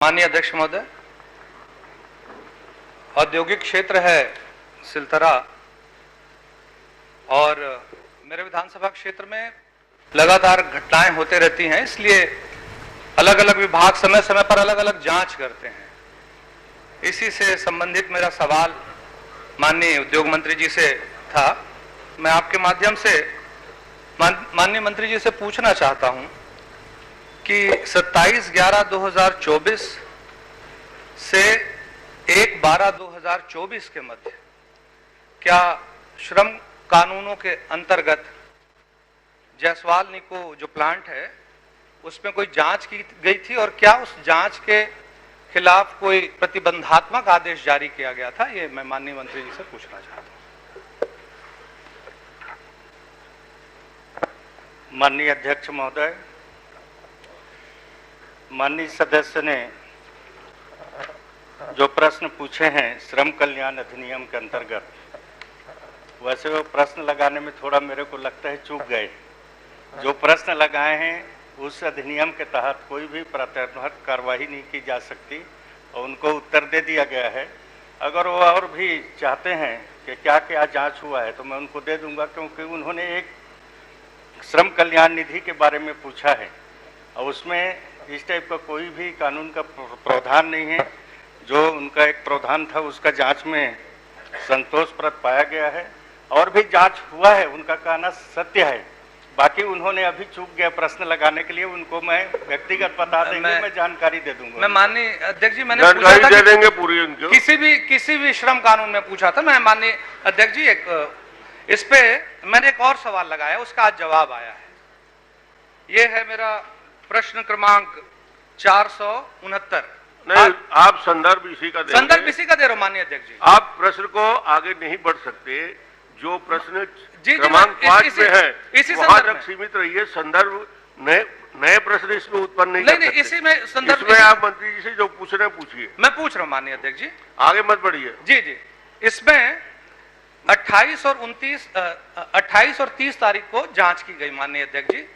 माननीय अध्यक्ष महोदय, औद्योगिक क्षेत्र है सिलतरा और मेरे विधानसभा क्षेत्र में लगातार घटनाएं होते रहती हैं, इसलिए अलग अलग विभाग समय समय पर अलग अलग जांच करते हैं। इसी से संबंधित मेरा सवाल माननीय उद्योग मंत्री जी से था। मैं आपके माध्यम से माननीय मंत्री जी से पूछना चाहता हूं कि 27/11/2024 से 1/12/2024 के मध्य क्या श्रम कानूनों के अंतर्गत जायसवाल निको जो प्लांट है उसमें कोई जांच की गई थी और क्या उस जांच के खिलाफ कोई प्रतिबंधात्मक आदेश जारी किया गया था? ये मैं माननीय मंत्री जी से पूछना चाहता हूं। माननीय अध्यक्ष महोदय, माननीय सदस्य ने जो प्रश्न पूछे हैं श्रम कल्याण अधिनियम के अंतर्गत, वैसे वो प्रश्न लगाने में थोड़ा मेरे को लगता है चूक गए। जो प्रश्न लगाए हैं उस अधिनियम के तहत कोई भी प्रतिबंधात्मक कार्रवाई नहीं की जा सकती और उनको उत्तर दे दिया गया है। अगर वो और भी चाहते हैं कि क्या क्या जांच हुआ है तो मैं उनको दे दूंगा, क्योंकि उन्होंने एक श्रम कल्याण निधि के बारे में पूछा है और उसमें इस टाइप का कोई भी कानून का प्रावधान नहीं है। जो उनका एक प्रावधान था उसका जांच में संतोषप्रद पाया गया है और भी जांच हुआ है, उनका कहना सत्य है। बाकी उन्होंने अभी चूक गया प्रश्न लगाने के लिए, उनको मैं व्यक्तिगत बता देंगे, मैं जानकारी दे दूंगा। मैं माननीय अध्यक्ष जी, मैंने जानकारी दे देंगे पूरी उनको। किसी भी श्रम कानून में पूछा था। मैं माननीय अध्यक्ष जी इस पे मैंने एक और सवाल लगाया, उसका आज जवाब आया है। ये है मेरा प्रश्न क्रमांक 469। नहीं, आप संदर्भ इसी का दे रहे हो माननीय अध्यक्ष जी। आप प्रश्न को आगे नहीं बढ़ सकते। जो प्रश्न क्रमांक 5 में है वहां तक सीमित रहिए। संदर्भ नए प्रश्न इसमें उत्पन्न नहीं कर सकते। इसी में संदर्भ इसमें आप मंत्री जी से जो पूछना पूछिए। मैं पूछ रहा हूं माननीय अध्यक्ष जी, आगे मत बढ़िए। जी। इसमें 28 और 30 तारीख को जांच की गई माननीय अध्यक्ष जी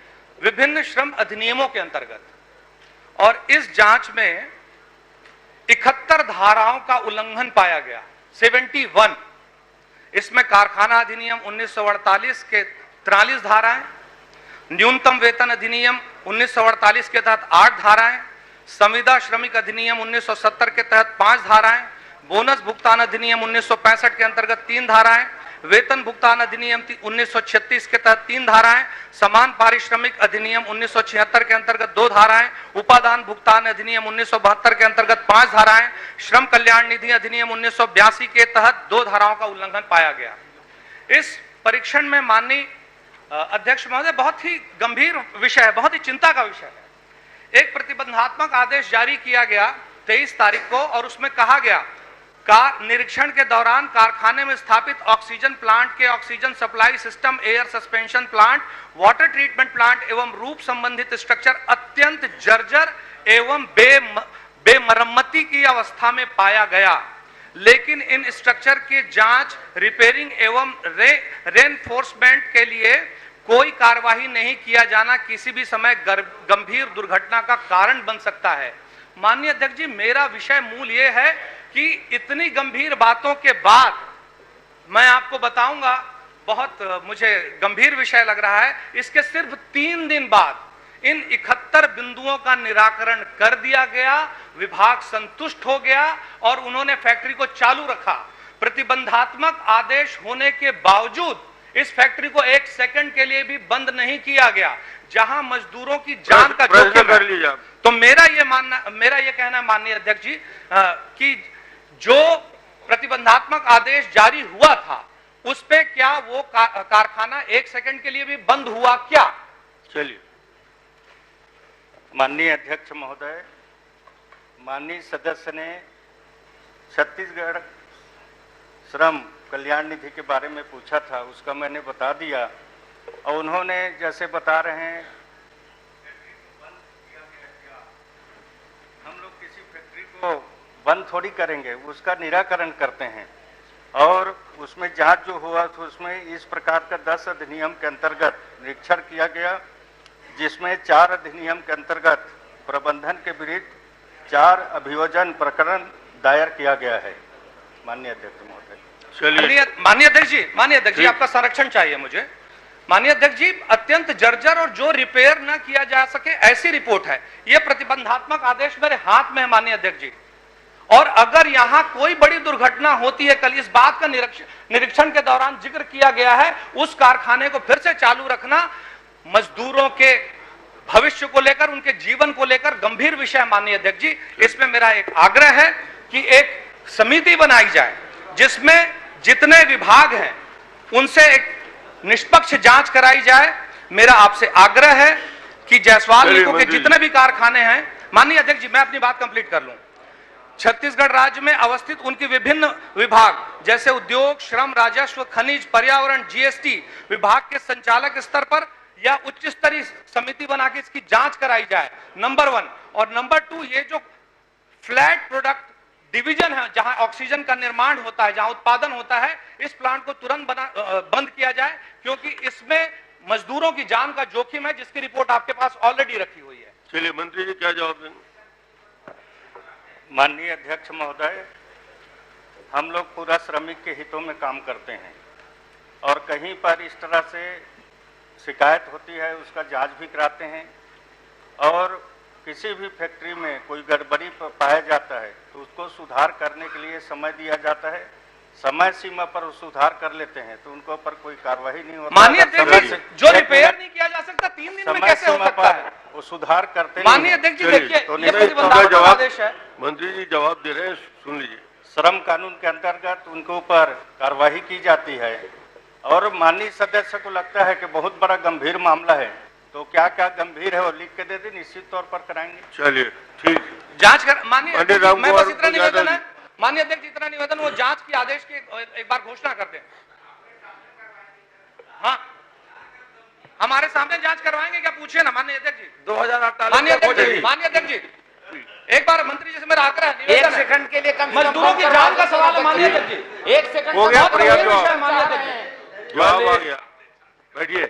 विभिन्न श्रम अधिनियमों के अंतर्गत, और इस जांच में 71 धाराओं का उल्लंघन पाया गया। 71। इसमें कारखाना अधिनियम 1948 के 43 धाराएं, न्यूनतम वेतन अधिनियम 1948 के तहत 8 धाराएं, संविदा श्रमिक अधिनियम 1970 के तहत 5 धाराएं, बोनस भुगतान अधिनियम 1965 के अंतर्गत 3 धाराएं, वेतन भुगतान अधिनियम 1936 के तहत 3 धाराएं, समान पारिश्रमिक अधिनियम 1976 के अंतर्गत 2 धाराएं, उपादान भुगतान अधिनियम 1972 के अंतर्गत 5 धाराएं, श्रम कल्याण निधि अधिनियम 1982 के तहत 2 धाराओं का उल्लंघन पाया गया। इस परीक्षण में माननीय अध्यक्ष महोदय बहुत ही गंभीर विषय है, बहुत ही चिंता का विषय है। एक प्रतिबंधात्मक आदेश जारी किया गया 23 तारीख को और उसमें कहा गया निरीक्षण के दौरान कारखाने में स्थापित ऑक्सीजन प्लांट के oxygen supply system, air suspension plant, water treatment plant एवं रूप संबंधित स्ट्रक्चर अत्यंत जर्जर एवं बेमरम्मती की अवस्था में पाया गया, लेकिन इन स्ट्रक्चर की जांच, रिपेयरिंग एवं रेनफोर्समेंट के लिए कोई कार्यवाही नहीं किया जाना किसी भी समय गंभीर दुर्घटना का कारण बन सकता है। माननीय अध्यक्ष जी, मेरा विषय मूल ये है कि इतनी गंभीर बातों के बाद मैं आपको बताऊंगा, बहुत मुझे गंभीर विषय लग रहा है। इसके सिर्फ 3 दिन बाद इन 71 बिंदुओं का निराकरण कर दिया गया, विभाग संतुष्ट हो गया और उन्होंने फैक्ट्री को चालू रखा। प्रतिबंधात्मक आदेश होने के बावजूद इस फैक्ट्री को 1 सेकंड के लिए भी बंद नहीं किया गया, जहां मजदूरों की जान का जोखिम है। तो मेरा ये कहना है माननीय अध्यक्ष जी कि जो प्रतिबंधात्मक आदेश जारी हुआ था उस पे क्या वो कारखाना 1 सेकंड के लिए भी बंद हुआ क्या? चलिए, माननीय अध्यक्ष महोदय, माननीय सदस्य ने छत्तीसगढ़ श्रम कल्याण निधि के बारे में पूछा था, उसका मैंने बता दिया और उन्होंने जैसे बता रहे हैं हम लोग किसी फैक्ट्री को बंद थोड़ी करेंगे, उसका निराकरण करते हैं। और उसमें जांच जो हुआ तो उसमें इस प्रकार का 10 अधिनियम के अंतर्गत निरीक्षण किया गया, जिसमें 4 अधिनियम के अंतर्गत प्रबंधन के विरुद्ध 4 अभियोजन प्रकरण दायर किया गया है माननीय अध्यक्ष महोदय। चलिए माननीय अध्यक्ष जी आपका संरक्षण चाहिए मुझे। माननीय अध्यक्ष जी, अत्यंत जर्जर और जो रिपेयर न किया जा सके ऐसी रिपोर्ट है। यह प्रतिबंधात्मक आदेश मेरे हाथ में है माननीय अध्यक्ष जी, और अगर यहां कोई बड़ी दुर्घटना होती है, कल इस बात का निरीक्षण के दौरान जिक्र किया गया है, उस कारखाने को फिर से चालू रखना मजदूरों के भविष्य को लेकर, उनके जीवन को लेकर गंभीर विषय है माननीय अध्यक्ष जी। इसमें मेरा एक आग्रह है कि एक समिति बनाई जाए जिसमें जितने विभाग हैं उनसे एक निष्पक्ष जांच कराई जाए। मेरा आपसे आग्रह है कि जायसवाल लीको के जितने भी कारखाने हैं, माननीय अध्यक्ष जी मैं अपनी बात कंप्लीट कर लूं, छत्तीसगढ़ राज्य में अवस्थित उनके विभिन्न विभाग जैसे उद्योग, श्रम, राजस्व, खनिज, पर्यावरण, जीएसटी विभाग के संचालक स्तर पर या उच्च स्तरीय समिति बना के इसकी जांच कराई जाए, नंबर 1। और नंबर 2, ये जो फ्लैट प्रोडक्ट डिवीजन है जहां ऑक्सीजन का निर्माण होता है, जहां उत्पादन होता है, इस प्लांट को तुरंत बंद किया जाए, क्योंकि इसमें मजदूरों की जान का जोखिम है, जिसकी रिपोर्ट आपके पास ऑलरेडी रखी हुई है। चलिए मंत्री जी क्या जवाब देंगे? माननीय अध्यक्ष महोदय, हम लोग पूरा श्रमिक के हितों में काम करते हैं और कहीं पर इस तरह से शिकायत होती है उसका जांच भी कराते हैं, और किसी भी फैक्ट्री में कोई गड़बड़ी पाया जाता है तो उसको सुधार करने के लिए समय दिया जाता है, समय सीमा पर सुधार कर लेते हैं तो उनको पर कोई कार्रवाई नहीं होती। माननीय अध्यक्ष जी, जो रिपेयर नहीं किया जा सकता 3 दिन में कैसे हो सकता है? वो सुधार करते हैं। माननीय अध्यक्ष जी देखिए, ये प्रतिबंधात्मक आदेश है। मंत्री जी जवाब दे रहे हैं, सुन लीजिए। श्रम कानून के अंतर्गत उनके ऊपर कार्रवाई की जाती है, और माननीय सदस्य को लगता है कि बहुत बड़ा गंभीर मामला है, तो क्या क्या गंभीर है वो लिख के दे दे, निश्चित तौर पर कराएंगे। चलिए ठीक, जांच कर। माननीय मैं बस इतना निवेदन है, माननीय अध्यक्ष इतना निवेदन, वो जांच की आदेश की एक बार घोषणा कर दें। हाँ, हमारे सामने जांच करवाएंगे क्या? पूछिए ना माननीय अध्यक्ष जी। 2048 माननीय अध्यक्ष जी एक बार मंत्री जी से मेरा आग्रह है, एक सेकंड के लिए कम से कम मजदूरों की जान का सवाल है माननीय अध्यक्ष जी। 1 सेकंड हो गया, माननीय अध्यक्ष जी। जवाब आ गया, बैठिए।